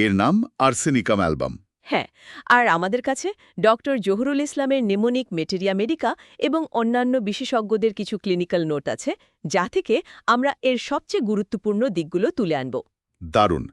এর নাম arsenicum album. হ্যাঁ, আর আমাদের কাছে ডক্টর জহুরুল ইসলামের নেমোনিক মেটেরিয়া মেডিকা এবং অন্যান্য বিশেষজ্ঞদের কিছু ক্লিনিক্যাল নোট আছে, যা থেকে আমরা এর সবচেয়ে গুরুত্বপূর্ণ দিকগুলো তুলে আনব। দারুণ।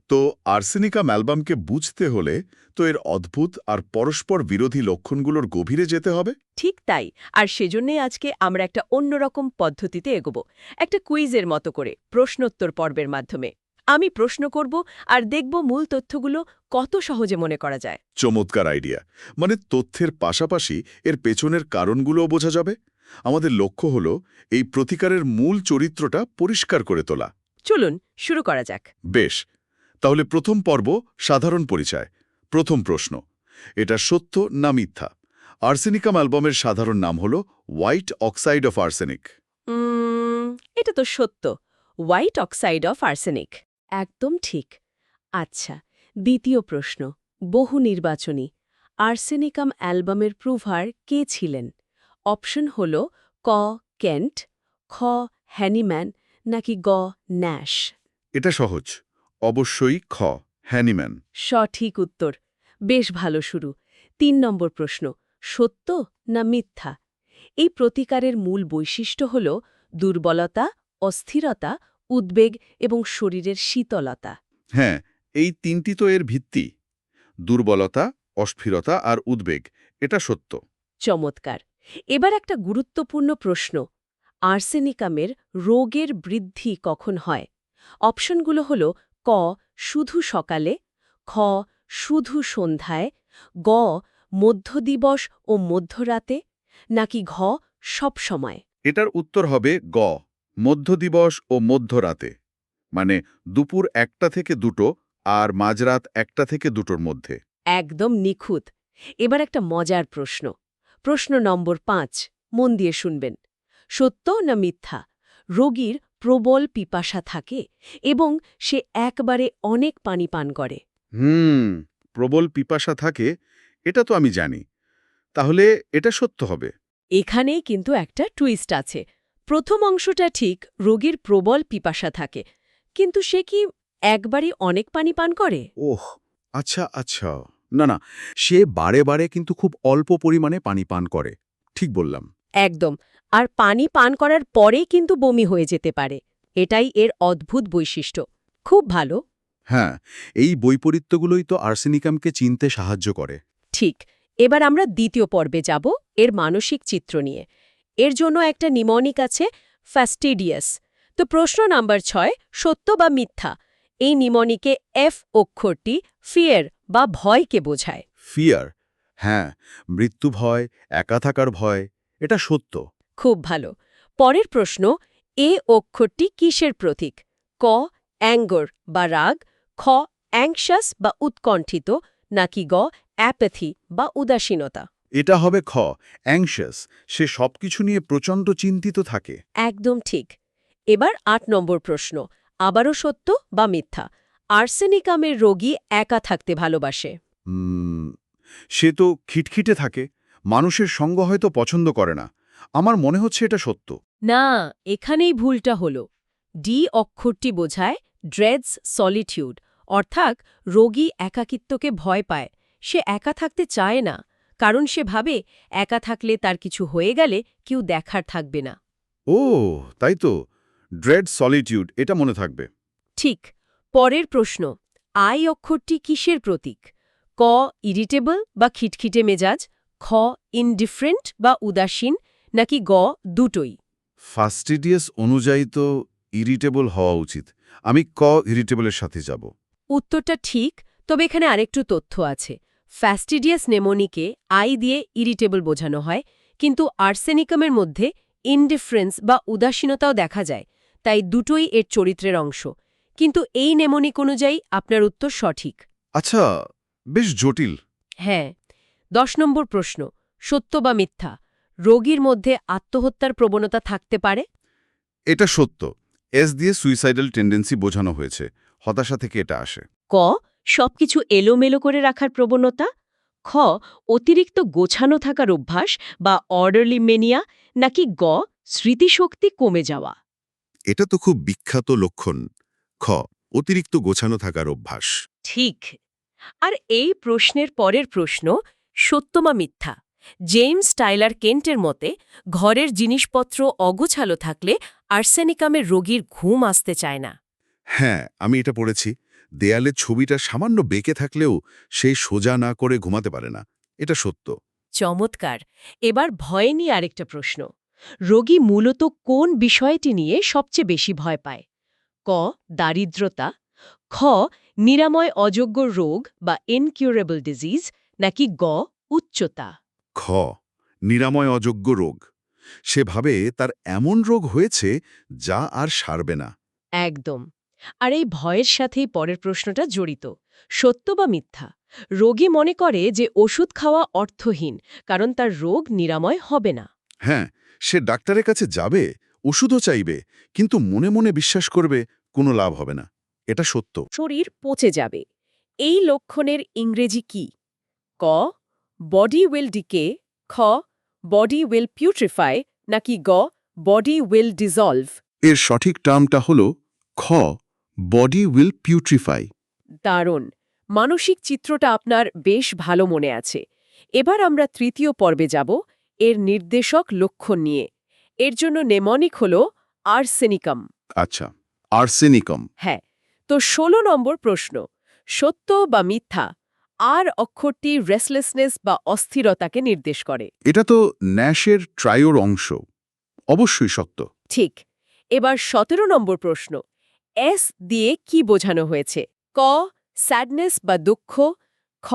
তো আর্সেনিকাম অ্যালবামকে বুঝতে হলে তো এর অদ্ভুত আর পরস্পর বিরোধী লক্ষণগুলোর গভীরে যেতে হবে। ঠিক তাই, আর সেজন্যই আজকে আমরা একটা অন্যরকম পদ্ধতিতে এগোবো, একটা কুইজের মতো করে, প্রশ্নোত্তর পর্বের মাধ্যমে। আমি প্রশ্ন করব আর দেখব মূল তথ্যগুলো কত সহজে মনে করা যায়। চমৎকার আইডিয়া। মানে তথ্যের পাশাপাশি এর পেছনের কারণগুলোও বোঝা যাবে। আমাদের লক্ষ্য হলো এই প্রতিকারের মূল চরিত্রটা পরিষ্কার করে তোলা। চলুন শুরু করা যাক। বেশ, তাহলে প্রথম পর্ব সাধারণ পরিচয়। প্রথম প্রশ্ন, এটা সত্য না মিথ্যা? আর্সেনিকাম অ্যালবামের সাধারণ নাম হল হোয়াইট অক্সাইড অফ আর্সেনিক। এটা তো সত্য, হোয়াইট অক্সাইড অফ আর্সেনিক। একদম ঠিক। আচ্ছা, দ্বিতীয় প্রশ্ন, বহু নির্বাচনী। আর্সেনিকাম অ্যালবামের প্রুভার কে ছিলেন? অপশন হল ক কেন্ট, খ হ্যানিম্যান, নাকি গ ন্যাশ। এটা সহজ, অবশ্যই খ হ্যানিম্যান। সঠিক উত্তর। বেশ ভালো শুরু। ৩ নম্বর প্রশ্ন, সত্য না মিথ্যা? এই প্রতিকারের মূল বৈশিষ্ট্য হল দুর্বলতা, অস্থিরতা, উদ্বেগ এবং শরীরের শীতলতা। হ্যাঁ, এই তিনটি তো এর ভিত্তি। দুর্বলতা, অস্থিরতা আর উদ্বেগ, এটা সত্য। চমৎকার। এবার একটা গুরুত্বপূর্ণ প্রশ্ন, আর্সেনিকামের রোগের বৃদ্ধি কখন হয়? অপশনগুলো হল ক শুধু সকালে, খ শুধু সন্ধ্যায়, গ মধ্যদিবস ও মধ্যরাতে, নাকি ঘ সব সময়। এটার উত্তর হবে গ মধ্যদিবস ও মধ্যরাতে, মানে দুপুর ১টা থেকে ২টো আর মাঝরাত ১টা থেকে ২টোর মধ্যে। একদম নিখুঁত। এবার একটা মজার প্রশ্ন, প্রশ্ন নম্বর ৫, মন দিয়ে শুনবেন। সত্য না মিথ্যা? রোগীর প্রবল পিপাসা থাকে এবং সে একবারে অনেক পানি পান করে। প্রবল পিপাসা থাকে, এটা তো আমি জানি। তাহলে এটা সত্য হবে। এখানেই কিন্তু একটা টুইস্ট আছে। প্রথম অংশটা ঠিক, রোগীর প্রবল পিপাসা থাকে, কিন্তু সে কি একবারই অনেক পানি পান করে? ওহ, আচ্ছা আচ্ছা। না না, সে বারে বারে কিন্তু খুব অল্প পরিমাণে পানি পান করে। ঠিক বললাম। একদম। আর পানি পান করার পরেই কিন্তু বমি হয়ে যেতে পারে। এটাই এর অদ্ভুত বৈশিষ্ট্য। খুব ভালো। হ্যাঁ, এই বৈপরীত্যগুলোই তো আর্সেনিকামকে চিনতে সাহায্য করে। ঠিক। এবার আমরা দ্বিতীয় পর্বে যাব, এর মানসিক চিত্র নিয়ে। এর জন্য একটা নিমোনিক আছে, ফ্যাস্টিডিয়াস। তো প্রশ্ন নাম্বার ৬, সত্য বা মিথ্যা? এই নিমোনিকে এফ অক্ষরটি ফিয়ার বা ভয়কে বোঝায়। ফিয়ার, হ্যাঁ, মৃত্যু ভয়, একা থাকার ভয়, এটা সত্য। খুব ভালো। পরের প্রশ্ন, এ অক্ষরটি কিসের প্রতীক? ক অ্যাঙ্গর বা রাগ, খ অ্যাংশাস বা উৎকণ্ঠিত, নাকি গ অ্যাপ্যাথি বা উদাসীনতা। এটা হবে খ অ্যাংশাস, সে সবকিছু নিয়ে প্রচণ্ড চিন্তিত থাকে। একদম ঠিক। এবার ৮ নম্বর প্রশ্ন, আবারও সত্য বা মিথ্যা? আর্সেনিকামের রোগী একা থাকতে ভালোবাসে। সে তো খিটখিটে থাকে, মানুষের সঙ্গ হয়তো পছন্দ করে না। আমার মনে হচ্ছে এটা সত্য। না, এখানেই ভুলটা হল। ডি অক্ষরটি বোঝায় ড্রেডস সলিটিউড, অর্থাৎ রোগী একাকিত্বকে ভয় পায়। সে একা থাকতে চায় না, কারণ সে ভাবে একা থাকলে তার কিছু হয়ে গেলে কেউ দেখার থাকবে না। ও, তাই তো, ড্রেড সলিটিউড, এটা মনে থাকবে। ঠিক। পরের প্রশ্ন, আই অক্ষরটি কিসের প্রতীক? ক ইরিটেবল বা খিটখিটে মেজাজ, খ ইনডিফারেন্ট বা উদাসীন, নাকি গ দুটোই। ফাস্টিডিয়াস অনুযায়ী তো ইরিটেবল হওয়া উচিত। আমি ক ইরিটেবলের সাথে যাব। উত্তরটা ঠিক, তবে এখানে আরেকটু তথ্য আছে। ফ্যাস্টিডিয়াস নেমোনিকে আই দিয়ে ইরিটেবল বোঝানো হয়, কিন্তু আর্সেনিকামের মধ্যে ইনডিফারেন্স বা উদাসীনতাও দেখা যায়, তাই দুটোই এর চরিত্রের অংশ। কিন্তু এই নেমোনিক অনুযায়ী আপনার উত্তর সঠিক। আচ্ছা, বেশ জটিল। হ্যাঁ। ১০ নম্বর প্রশ্ন, সত্য বা মিথ্যা? রোগীর মধ্যে আত্মহত্যার প্রবণতা থাকতে পারে। এটা সত্য। এস দিয়ে সুইসাইডাল টেন্ডেন্সি বোঝানো হয়েছে, হতাশা থেকে এটা আসে। ক সবকিছু এলোমেলো করে রাখার প্রবণতা, খ অতিরিক্ত গোছানো থাকার অভ্যাস বা অর্ডারলি মেনিয়া, নাকি গ স্মৃতিশক্তি কমে যাওয়া। এটা তো খুব বিখ্যাত লক্ষণ। খ অতিরিক্ত গোছানো থাকার অভ্যাস। ঠিক। আর এই প্রশ্নের পরের প্রশ্ন সত্যমা মিথ্যা। জেমস টাইলার কেন্টের মতে ঘরের জিনিসপত্র অগোছালো থাকলে আর্সেনিকামের রোগীর ঘুম আসতে চায় না। হ্যাঁ, আমি এটা পড়েছি। দেয়ালের ছবিটা সামান্য বেঁকে থাকলেও সেই সোজা না করে ঘুমাতে পারে না। এটা সত্য। চমৎকার। এবার ভয় নিয়ে আরেকটা প্রশ্ন। রোগী মূলত কোন বিষয়টি নিয়ে সবচেয়ে বেশি ভয় পায়? ক দারিদ্রতা, খ নিরাময় অযোগ্য রোগ বা ইনকিউরেবল ডিজিজ, নাকি গ উচ্চতা? খ নিরাময় অযোগ্য রোগ। সে ভাবে তার এমন রোগ হয়েছে যা আর সারবে না। একদম। আর এই ভয়ের সাথেই পরের প্রশ্নটা জড়িত। সত্য বা মিথ্যা? রোগী মনে করে যে ওষুধ খাওয়া অর্থহীন, কারণ তার রোগ নিরাময় হবে না। হ্যাঁ, সে ডাক্তারের কাছে যাবে, ওষুধও চাইবে, কিন্তু মনে মনে বিশ্বাস করবে কোনো লাভ হবে না। এটা সত্য। শরীর পচে যাবে। এই লক্ষণের ইংরেজি কি? ক বডি উইল ডিকে, খ বডি উইল পিউট্রিফাই, নাকি গ বডি উইল ডিজলভ? এর সঠিক টার্মটা হল খ বডি উইল পিউট্রিফাই। দারুণ। মানসিক চিত্রটা আপনার বেশ ভালো মনে আছে। এবার আমরা তৃতীয় পর্বে যাব, এর নির্দেশক লক্ষণ নিয়ে। এর জন্য নেমনিক হল আর্সেনিকাম। আচ্ছা, আর্সেনিকম। হ্যাঁ। তো ১৬ নম্বর প্রশ্ন, সত্য বা মিথ্যা? আর অক্ষরটি রেসলেসনেস বা অস্থিরতাকে নির্দেশ করে। এটা তো ন্যাশের ট্রায়োর অংশ। অবশ্যই সত্য। ঠিক। এবার ১৭ নম্বর প্রশ্ন, এস দিয়ে কি বোঝানো হয়েছে? ক স্যাডনেস বা দুঃখ, খ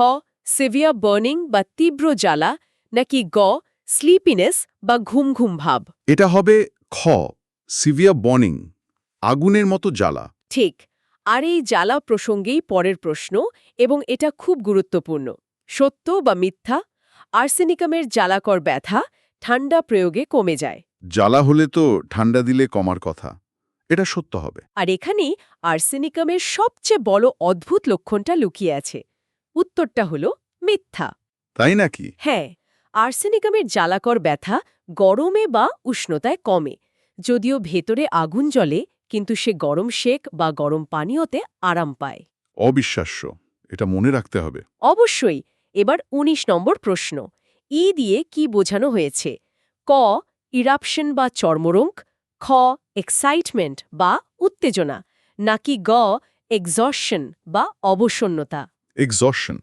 সিভিয়ার বার্নিং বা তীব্র জ্বালা, নাকি গ স্লিপিনেস বা ঘুম ঘুম ভাব? এটা হবে খ সিভিয়ার বর্নিং, আগুনের মতো জ্বালা। ঠিক। আর এই জ্বালা প্রসঙ্গেই পরের প্রশ্ন, এবং এটা খুব গুরুত্বপূর্ণ। সত্য বা মিথ্যা? আর্সেনিকামের জ্বালাকর ব্যথা ঠান্ডা প্রয়োগে কমে যায়। জ্বালা হলে তো ঠান্ডা দিলে কমার কথা। এটা সত্য হবে। আর এখানেই আর্সেনিকামের সবচেয়ে বড় অদ্ভুত লক্ষণটা লুকিয়ে আছে। উত্তরটা হলো মিথ্যা। তাই নাকি? হ্যাঁ, আর্সেনিকামের জ্বালাকর ব্যথা গরমে বা উষ্ণতায় কমে। যদিও ভেতরে আগুন জ্বলে, কিন্তু সে গরম শেক বা গরম পানীয়তে আরাম পায়। অবিশ্বাস্য। এটা মনে রাখতে হবে। অবশ্যই। এবার ১৯ নম্বর প্রশ্ন, ই দিয়ে কি বোঝানো হয়েছে? ক ইরাপশন বা চর্মরোগ, খ এক্সাইটমেন্ট বা উত্তেজনা, নাকি গ এক্সশন বা অবসন্নতা? এক্সশন।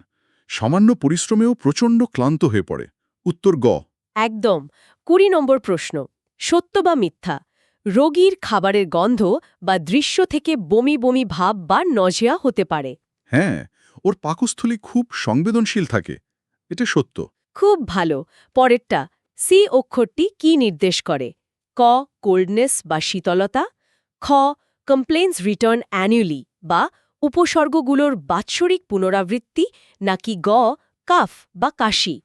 সামান্য পরিশ্রমেও প্রচণ্ড ক্লান্ত হয়ে পড়ে। উত্তর গ। একদম। ২০ নম্বর প্রশ্ন, সত্য বা মিথ্যা? রোগীর খাবারের গন্ধ বা দৃশ্য থেকে বমি বমি ভাব বা নজিয়া হতে পারে। হ্যাঁ, ওর পাকস্থলী খুব সংবেদনশীল থাকে। এটা সত্য। খুব ভালো। পরেরটা, সি অক্ষরটি কি নির্দেশ করে? ক কোল্ডনেস বা শীতলতা, খ কমপ্লেন্স রিটার্ন অ্যানুয়ালি বা উপসর্গগুলোর বাৎসরিক পুনরাবৃত্তি, নাকি গ কাফ বা কাশি?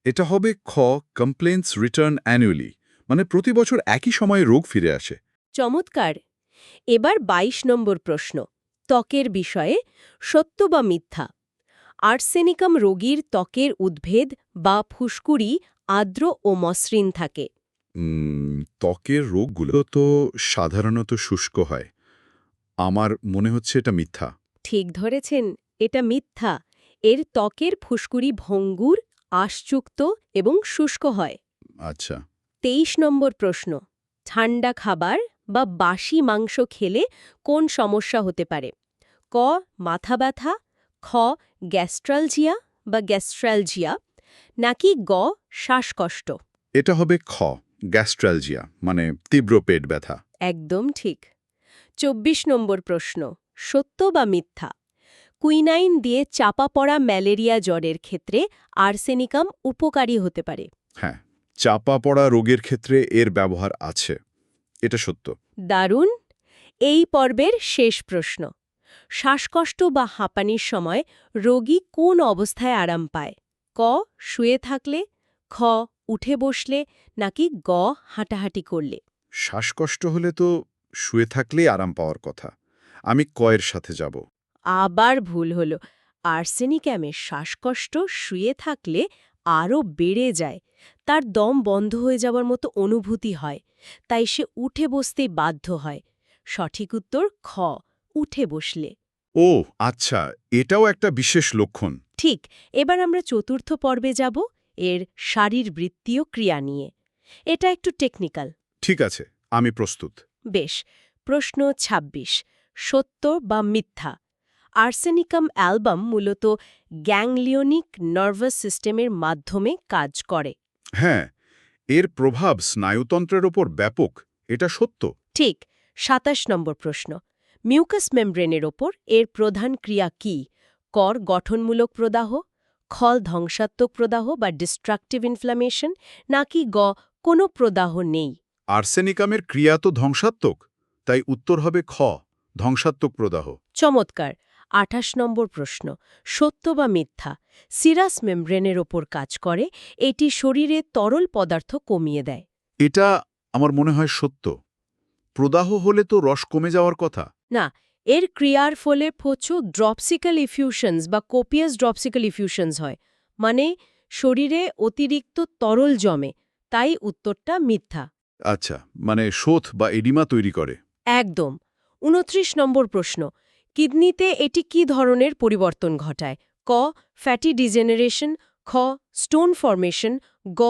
এটা হবে খ কমপ্লেন্টস রিটার্ন অ্যানুয়ালি, মানে প্রতি বছর একই সময়ে রোগ ফিরে আসে। চমৎকার। এবার ২২ নম্বর প্রশ্ন, ত্বকের বিষয়ে সত্য বা মিথ্যা? আর্সেনিকাম রোগীর ত্বকের উদ্ভেদ বা ফুসকুড়ি আর্দ্র ও মসৃণ থাকে। ত্বকের রোগগুলো তো সাধারণত শুষ্ক হয়। আমার মনে হচ্ছে এটা মিথ্যা। ঠিক ধরেছেন, এটা মিথ্যা। এর ত্বকের ফুসকুড়ি ভঙ্গুর, আশযুক্ত এবং শুষ্ক হয়। আচ্ছা। ২৩ নম্বর প্রশ্ন, ঠান্ডা খাবার বা বাসি মাংস খেলে কোন সমস্যা হতে পারে? ক মাথা ব্যথা, খ গ্যাস্ট্রালজিয়া বা গ্যাস্ট্রালজিয়া, নাকি গ শ্বাসকষ্ট? এটা হবে খ গ্যাস্ট্রালজিয়া, মানে তীব্র পেট ব্যথা। একদম ঠিক। ২৪ নম্বর প্রশ্ন, সত্য বা মিথ্যা? কুইনাইন দিয়ে চাপা পড়া ম্যালেরিয়া জ্বরের ক্ষেত্রে আর্সেনিকাম উপকারী হতে পারে। হ্যাঁ, চাপা পড়া রোগের ক্ষেত্রে এর ব্যবহার আছে। এটা সত্য। দারুণ। এই পর্বের শেষ প্রশ্ন, শ্বাসকষ্ট বা হাঁপানির সময় রোগী কোন অবস্থায় আরাম পায়? ক শুয়ে থাকলে, খ উঠে বসলে, নাকি গ হাঁটাহাঁটি করলে? শ্বাসকষ্ট হলে তো শুয়ে থাকলেই আরাম পাওয়ার কথা। আমি কয়ের সাথে যাব। আবার ভুল হলো। আর্সেনিকামের শ্বাসকষ্ট শুয়ে থাকলে আরও বেড়ে যায়। তার দম বন্ধ হয়ে যাওয়ার মতো অনুভূতি হয়, তাই সে উঠে বসতেই বাধ্য হয়। সঠিক উত্তর খ উঠে বসলে। ও আচ্ছা, এটাও একটা বিশেষ লক্ষণ। ঠিক, এবার আমরা চতুর্থ পর্বে যাব এর শারীরবৃত্তীয় ক্রিয়া নিয়ে। এটা একটু টেকনিক্যাল। ঠিক আছে, আমি প্রস্তুত। বেশ, প্রশ্ন ২৬, সত্য বা মিথ্যা? আর্সেনিকাম অ্যালবাম মূলত গ্যাংলিওনিক নার্ভাস সিস্টেমের মাধ্যমে কাজ করে। হ্যাঁ, এর প্রভাব স্নায়ুতন্ত্রের ওপর ব্যাপক, এটা সত্য। ঠিক, ২৭ নম্বর প্রশ্ন, মিউকাস মেমব্রেনের ওপর এর প্রধান ক্রিয়া কি? কর গঠনমূলক প্রদাহ, খল ধ্বংসাত্মক প্রদাহ বা ডিস্ট্রাকটিভ ইনফ্লামেশন, নাকি কোনো প্রদাহ নেই? আর্সেনিকামের ক্রিয়া তো ধ্বংসাত্মক, তাই উত্তর হবে খ, ধ্বংসাত্মক প্রদাহ। চমৎকার। ২৮ নম্বর প্রশ্ন, সত্য বা মিথ্যা? সিরাস মেমব্রেনের ওপর কাজ করে, এটি শরীরে তরল পদার্থ কমিয়ে দেয়। এটা আমার মনে হয় সত্য। প্রদাহ হলে তো রস কমে যাওয়ার কথা। না, এর ক্রিয়ার ফলে প্রচুর ড্রপসিক্যাল ইফিউশনস বা কোপিয়াস ড্রপসিক্যাল ইফিউশনস হয়, মানে শরীরে অতিরিক্ত তরল জমে, তাই উত্তরটা মিথ্যা। আচ্ছা, মানে শোথ বা এডিমা তৈরি করে। একদম। ২৯ নম্বর প্রশ্ন, কিডনিতে এটি কি ধরনের পরিবর্তন ঘটায়? ক, ফ্যাটি ডিজেনারেশন, খ, স্টোন ফরমেশন, গ,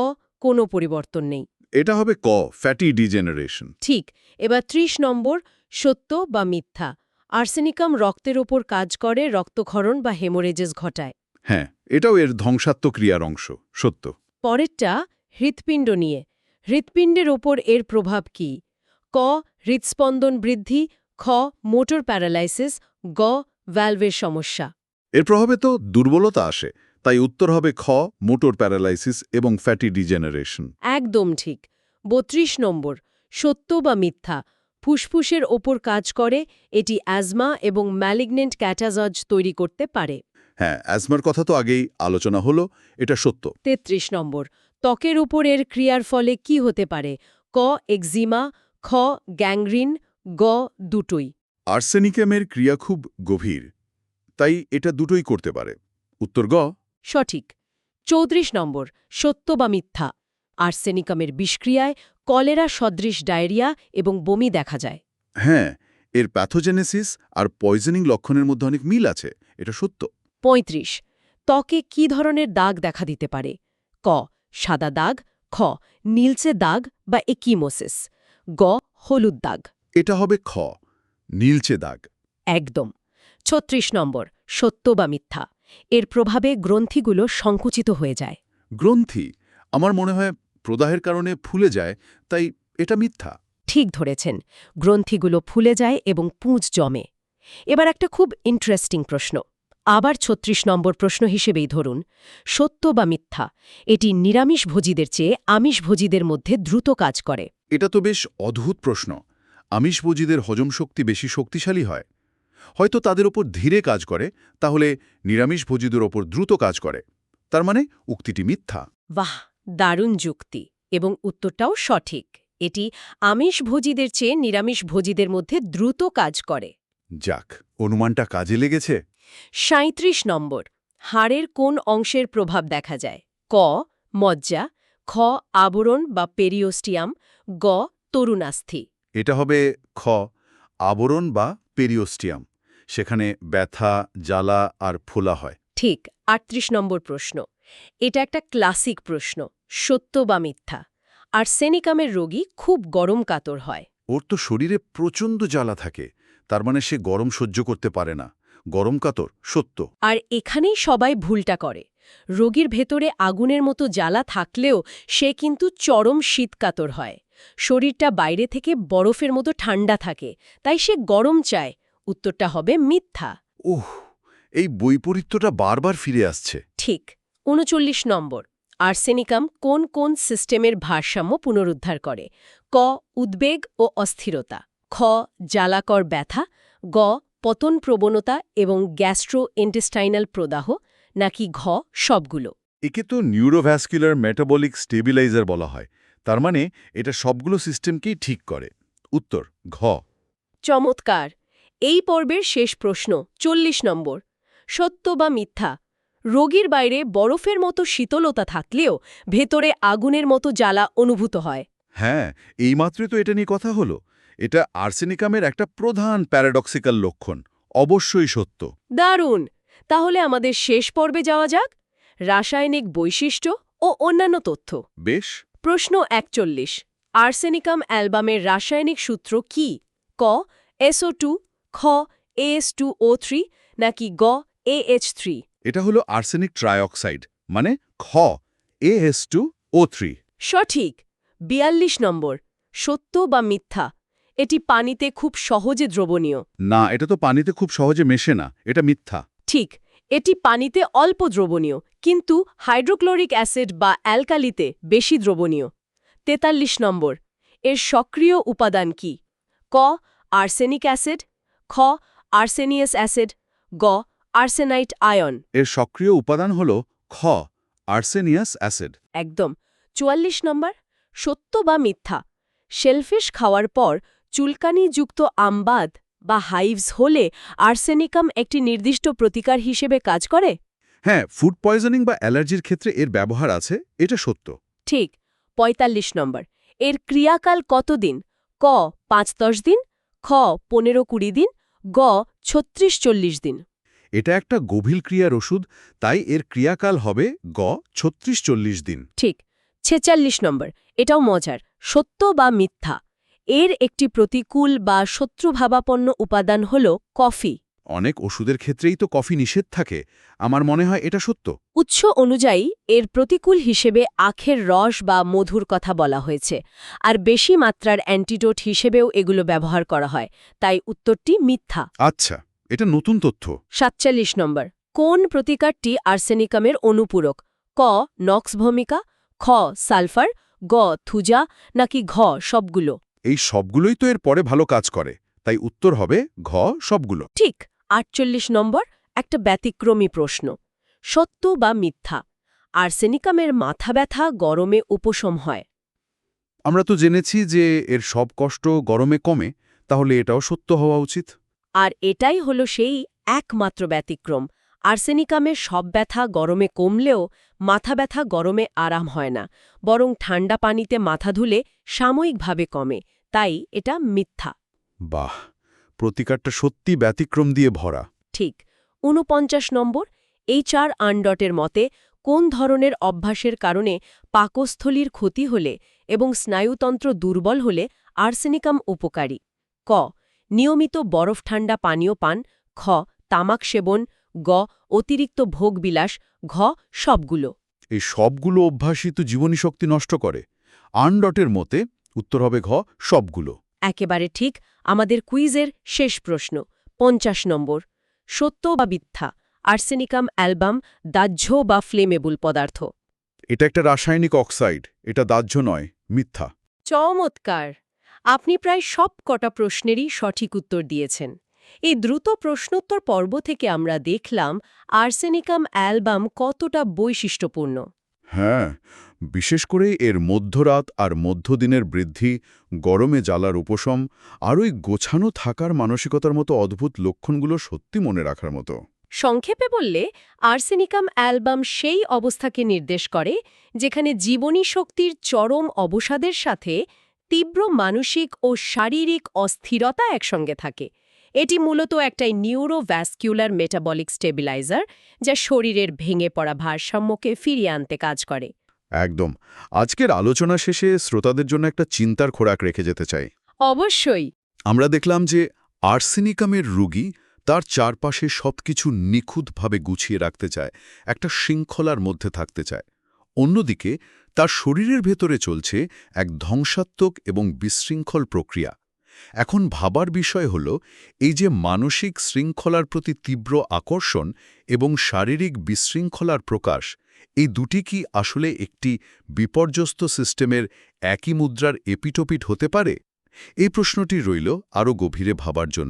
কোনো পরিবর্তন নেই। এটা হবে ক, ফ্যাটি ডিজেনারেশন। ঠিক, এবার ৩০ নম্বর, সত্য বা মিথ্যা? আর্সেনিকাম রক্তের ওপর কাজ করে, রক্তক্ষরণ বা হেমোরেজেস ঘটায়। হ্যাঁ, এটাও এর ধ্বংসাত্মক ক্রিয়ার অংশ, সত্য। পরেরটা হৃৎপিণ্ড নিয়ে। হৃৎপিণ্ডের ওপর এর প্রভাব কি? ক, হৃৎস্পন্দন বৃদ্ধি, খ, মোটর প্যারালাইসিস, গ, ভ্যালভের সমস্যা। এর প্রভাবে তো দুর্বলতা আসে, তাই উত্তর হবে খ, মোটর প্যারালাইসিস এবং ফ্যাটি ডিজেনারেশন। একদম ঠিক। ৩২ নম্বর, সত্য বা মিথ্যা? ফুসফুসের ওপর কাজ করে, এটি অ্যাজমা এবং ম্যালিগনেন্ট ক্যাটাজজ তৈরি করতে পারে। হ্যাঁ, অ্যাজমার কথা তো আগেই আলোচনা হলো, এটা সত্য। ৩৩ নম্বর, ত্বকের উপর এর ক্রিয়ার ফলে কি হতে পারে? ক, এক্সিমা, খ, গ্যাংগ্রিন, গ, দুটোই। আর্সেনিকামের ক্রিয়া খুব গভীর, তাই এটা দুটোই করতে পারে। উত্তর গ। সঠিক। ৩৪ নম্বর, সত্য বা মিথ্যা? আর্সেনিকামের বিষক্রিয়ায় কলেরা সদৃশ ডায়রিয়া এবং বমি দেখা যায়। হ্যাঁ, এর প্যাথোজেনেসিস আর পয়জনিং লক্ষণের মধ্যে অনেক মিল আছে, এটা সত্য। ৩৫, ত্বকে কি ধরনের দাগ দেখা দিতে পারে? ক, সাদা দাগ, খ, নীলচে দাগ বা একিমোসিস, গ, হলুদ দাগ। এটা হবে খ, নীলচে দাগ। একদম। ৩৬ নম্বর, সত্য বা মিথ্যা? এর প্রভাবে গ্রন্থিগুলো সংকুচিত হয়ে যায়। গ্রন্থি, আমার মনে হয় প্রদাহের কারণে ফুলে যায়, তাই এটা মিথ্যা। ঠিক ধরেছেন, গ্রন্থিগুলো ফুলে যায় এবং পুঁজ জমে। এবার একটা খুব ইন্টারেস্টিং প্রশ্ন, আবার ৩৬ নম্বর প্রশ্ন হিসেবেই ধরুন, সত্য বা মিথ্যা? এটি নিরামিষভোজীদের চেয়ে আমিষভোজীদের মধ্যে দ্রুত কাজ করে। এটা তো বেশ অদ্ভুত প্রশ্ন। আমিষভোজীদের হজম শক্তি বেশি শক্তিশালী হয়, হয়তো তাদের ওপর ধীরে কাজ করে, তাহলে নিরামিষভোজীদের ওপর দ্রুত কাজ করে। তার মানে উক্তিটি মিথ্যা। বাহ, দারুণ যুক্তি, এবং উত্তরটাও সঠিক। এটি আমিষভোজীদের চেয়ে নিরামিষভোজীদের মধ্যে দ্রুত কাজ করে। যাক, অনুমানটা কাজে লেগেছে। ৩৭ নম্বর, হাড়ের কোন অংশের প্রভাব দেখা যায়? ক, মজ্জা, খ, আবরণ বা পেরিওস্টিয়াম, গ, তরুণাস্থি। এটা হবে খ, আবরণ বা পেরিওস্টিয়াম। সেখানে ব্যথা, জ্বালা আর ফোলা হয়। ঠিক। ৩৮ নম্বর প্রশ্ন, এটা একটা ক্লাসিক প্রশ্ন, সত্য বা মিথ্যা? আর্সেনিকামের রোগী খুব গরম কাতর হয়। ওর তো শরীরে প্রচণ্ড জ্বালা থাকে, তার মানে সে গরম সহ্য করতে পারে না। গরম কাতর, সত্য। আর এখানেই সবাই ভুলটা করে। রোগীর ভেতরে আগুনের মতো জ্বালা থাকলেও সে কিন্তু চরম শীতকাতর হয়। শরীরটা বাইরে থেকে বরফের মতো ঠান্ডা থাকে, তাই সে গরম চায়। উত্তরটা হবে মিথ্যা। ওহ, এই বৈপরীত্যটা বারবার ফিরে আসছে। ঠিক। ৩৯ নম্বর, আর্সেনিকাম কোন কোন সিস্টেমের ভারসাম্য পুনরুদ্ধার করে? ক, উদ্বেগ ও অস্থিরতা, খ, জ্বালাকর ব্যথা, গ, পতন প্রবণতা এবং গ্যাস্ট্রোইন্টেস্টাইনাল প্রদাহ, নাকি ঘ, সবগুলো? একে তো নিউরোভ্যাসকুলার মেটাবলিক স্টেবিলাইজার বলা হয়, তার মানে এটা সবগুলো সিস্টেমকেই ঠিক করে। উত্তর ঘ। চমৎকার। এই পর্বের শেষ প্রশ্ন, ৪০ নম্বর, সত্য বা মিথ্যা? রোগীর বাইরে বরফের মতো শীতলতা থাকলেও ভেতরে আগুনের মতো জ্বালা অনুভূত হয়। হ্যাঁ, এইমাত্রই তো এটা নিয়ে কথা হলো। এটা আর্সেনিকামের একটা প্রধান প্যারাডক্সিক্যাল লক্ষণ, অবশ্যই সত্য। দারুণ! তাহলে আমাদের শেষ পর্বে যাওয়া যাক, রাসায়নিক বৈশিষ্ট্য ও অন্যান্য তথ্য। বেশ। প্রশ্ন ৪১। আর্সেনিকাম অ্যালবামের রাসায়নিক সূত্র কি? ক SO2, খ AS2O3 নাকি গ AH3? এটা হলো আর্সেনিক ট্রাইঅক্সাইড, মানে খ AS2O3। সঠিক। ৪২ নম্বর। সত্য বা মিথ্যা? এটি পানিতে খুব সহজে দ্রবণীয়। না, এটা তো পানিতে খুব সহজে মেশে না, এটা মিথ্যা। ঠিক, এটি পানিতে অল্প দ্রবণীয়, কিন্তু হাইড্রোক্লোরিক অ্যাসিড বা অ্যালকালিতে বেশি দ্রবণীয়। ৪৩ নম্বর। এর সক্রিয় উপাদান কি? ক আর্সেনিক অ্যাসিড, খ আর্সেনিয়াস অ্যাসিড, গ আর্সেনাইট আয়ন। এর সক্রিয় উপাদান হল খ আর্সেনিয়াস অ্যাসিড। একদম। ৪৪ নম্বর। সত্য বা মিথ্যা? শেলফিশ খাওয়ার পর চুলকানিযুক্ত আমবাদ বা হাইভস হলে আর্সেনিকাম একটি নির্দিষ্ট প্রতিকার হিসেবে কাজ করে? হ্যাঁ, ফুড পয়জনিং বা অ্যালার্জির ক্ষেত্রে এর ব্যবহার আছে, এটা সত্য। ঠিক। ৪৫ নম্বর। এর ক্রিয়াকাল কতদিন? ক ৫-১০ দিন, খ ১৫-২০ দিন, গ ৩৬-৪০ দিন। এটা একটা গভীর ক্রিয়ার ওষুধ, তাই এর ক্রিয়াকাল হবে গ ৩৬-৪০ দিন। ঠিক। ৪৬ নম্বর। এটাও মজার। সত্য বা মিথ্যা? এর একটি প্রতিকূল বা শত্রুভাবাপন্ন উপাদান হল কফি। অনেক ওষুধের ক্ষেত্রেই তো কফি নিষেধ থাকে, আমার মনে হয় এটা সত্য। উৎস অনুযায়ী এর প্রতিকূল হিসেবে আখের রস বা মধুর কথা বলা হয়েছে, আর বেশি মাত্রার অ্যান্টিডোট হিসেবেও এগুলো ব্যবহার করা হয়, তাই উত্তরটি মিথ্যা। আচ্ছা, এটা নতুন তথ্য। ৪৭ নম্বর। কোন প্রতিকারটি আর্সেনিকামের অনুপূরক? ক নক্স ভূমিকা, খ সালফার, গ থুজা নাকি ঘ সবগুলো? এই সবগুলোই তো এর পরে ভালো কাজ করে, তাই উত্তর হবে ঘ সবগুলো। ঠিক। ৪৮ নম্বর। একটা ব্যতিক্রমী প্রশ্ন। সত্য বা মিথ্যা? আর্সেনিকামের মাথা ব্যথা গরমে উপশম হয়। আমরা তো জেনেছি যে এর সব কষ্ট গরমে কমে, তাহলে এটাও সত্য হওয়া উচিত। আর এটাই হলো সেই একমাত্র ব্যতিক্রম। আর্সেনিকামের সব ব্যথা গরমে কমলেও মাথা ব্যথা গরমে আরাম হয় না, বরং ঠান্ডা পানিতে মাথা ধুলে সাময়িকভাবে কমে, তাই এটা মিথ্যা। বাহ, প্রতিকারটা সত্যি ব্যতিক্রম দিয়ে ভরা। ঠিক। ৪৯ নম্বর। HR আনডটের মতে কোন ধরনের অভ্যাসের কারণে পাকস্থলীর ক্ষতি হলে এবং স্নায়ুতন্ত্র দুর্বল হলে আর্সেনিকাম উপকারী? ক নিয়মিত বরফ ঠান্ডা পানীয় পান, খ তামাক সেবন, গ অতিরিক্ত ভোগবিলাস, ঘ সবগুলো। এই সবগুলো অভ্যাসই তো জীবনী শক্তি নষ্ট করে। আনডটের মতে উত্তর হবে ঘ সবগুলো। একেবারে ঠিক। আমাদের কুইজের শেষ প্রশ্ন ৫০ নম্বর। সত্য বা মিথ্যা? আর্সেনিকাম অ্যালবাম দাহ্য বা ফ্লেমেবল পদার্থ? এটা একটা রাসায়নিক অক্সাইড, এটা দাহ্য নয়, মিথ্যা। চমৎকার! আপনি প্রায় সব কটা প্রশ্নেরই সঠিক উত্তর দিয়েছেন। এই দ্রুত প্রশ্নোত্তর পর্ব থেকে আমরা দেখলাম আর্সেনিকাম অ্যালবাম কতটা বৈশিষ্ট্যপূর্ণ। হ্যাঁ, বিশেষ করে এর মধ্যরাত আর মধ্যদিনের বৃদ্ধি, গরমে জ্বালার উপশম, আর ওই গোছানো থাকার মানসিকতার মতো অদ্ভুত লক্ষণগুলো সত্যি মনে রাখার মতো। সংক্ষেপে বললে আর্সেনিকাম অ্যালবাম সেই অবস্থাকে নির্দেশ করে যেখানে জীবনী শক্তির চরম অবসাদের সাথে তীব্র মানসিক ও শারীরিক অস্থিরতা একসঙ্গে থাকে। এটি মূলত একটা নিউরোভ্যাসকুলার মেটাবলিক স্টেবিলাইজার, যা শরীরের ভেঙে পড়া ভারসাম্যকে ফিরিয়ে আনতে কাজ করে। একদম। আজকের আলোচনা শেষে শ্রোতাদের জন্য একটা চিন্তার খোরাক রেখে যেতে চাই। অবশ্যই। আমরা দেখলাম যে আর্সেনিকামের রোগী তার চারপাশে সবকিছু নিখুঁতভাবে গুছিয়ে রাখতে চায়, একটা শৃঙ্খলার মধ্যে থাকতে চায়। অন্যদিকে তার শরীরের ভেতরে চলছে এক ধ্বংসাত্মক এবং বিশৃঙ্খল প্রক্রিয়া। এখন ভাবার বিষয় হল, এই যে মানসিক শৃঙ্খলার প্রতি তীব্র আকর্ষণ এবং শারীরিক বিশৃঙ্খলার প্রকাশ, এই দুটি কি আসলে একটি বিপর্যস্ত সিস্টেমের একই মুদ্রার এপিটোপিট হতে পারে? এই প্রশ্নটি রইল আরও গভীরে ভাবার জন্য।